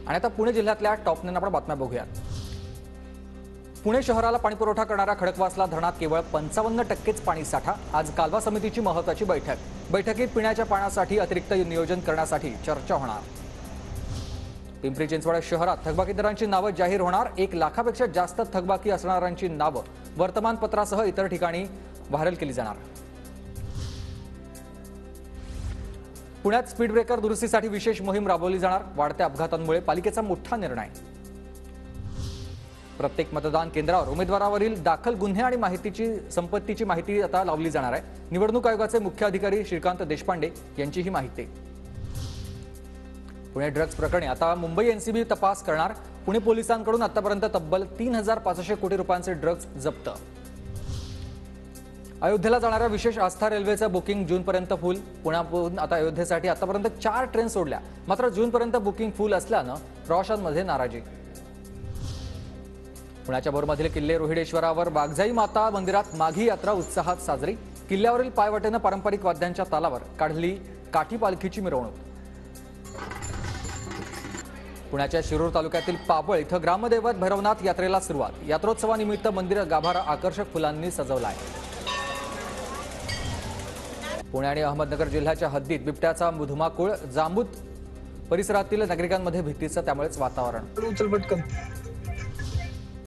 आणि आता पुणे जिल्ह्यातल्या टॉप 9 आपण बातम्या बघूयात। पुणे शहराला पाणीपुरवठा करणाऱ्या खडकवासला धरणात केवळ 55% पाणी साठा। आज कालवा समितीची महत्त्वाची बैठकीत पिण्याच्या पाण्यासाठी अतिरिक्त नियोजन करण्यासाठी चर्चा होणार। पिंपरी चिंचवड शहरात थकबाकीदारांची नावे जाहीर होणार। 1 लाखापेक्षा जास्त थकबाकी असणाऱ्यांची नावे वर्तमानपत्रासह इतर ठिकाणी व्हायरल केली जाणार। पुण्यात स्पीड ब्रेकर दुरुस्तीसाठी विशेष मोहीम राबवली जाणार। वाढत्या अपघातांमुळे पालिकेचा मोठा निर्णय। प्रत्येक मतदान केंद्रावर उमेदवारावरील दाखल गुन्हे आणि संपत्तीची माहिती आता लावली जाणार आहे। निवडणूक आयोगाचे मुख्य अधिकारी श्रीकांत देशपांडे यांची ही माहिती। पुणे ड्रग्ज प्रकरणी आता मुंबई एनसीबी तपास करणार। पुणे पोलिसांकडून आतापर्यंत तब्बल 3500 कोटी रुपयांचे ड्रग्ज जप्त। अयोध्येला जाणाऱ्या विशेष आस्था रेल्वेचं बुकिंग जूनपर्यंत फुल। पुण्याहून आता अयोध्येसाठी आतापर्यंत 4 ट्रेन सोडल्या, मात्र जूनपर्यंत बुकिंग फुल असल्यानं प्रवाशांमध्ये नाराजी। पुण्याच्या बोरमधील किल्ले रोहिडेश्वरावर वाघजाई माता मंदिरात माघी यात्रा उत्साहात साजरी। किल्ल्यावरील पायवाटेनं पारंपरिक वाद्यांच्या तालावर काढली काठी पालखीची मिरवणूक। पुण्याच्या शिरूर तालुक्यातील पाबळ इथं ग्रामदैवत भैरवनाथ यात्रेला सुरुवात। यात्रोत्सवानिमित्त मंदिर गाभारा आकर्षक फुलांनी सजवला आहे। पुणे आणि अहमदनगर जिल्ह्याच्या हद्दीत बिबट्याचा धुमाकूळ। जांबूत परिसरातील नागरिकांमध्ये भीतीचं त्यामुळेच वातावरण।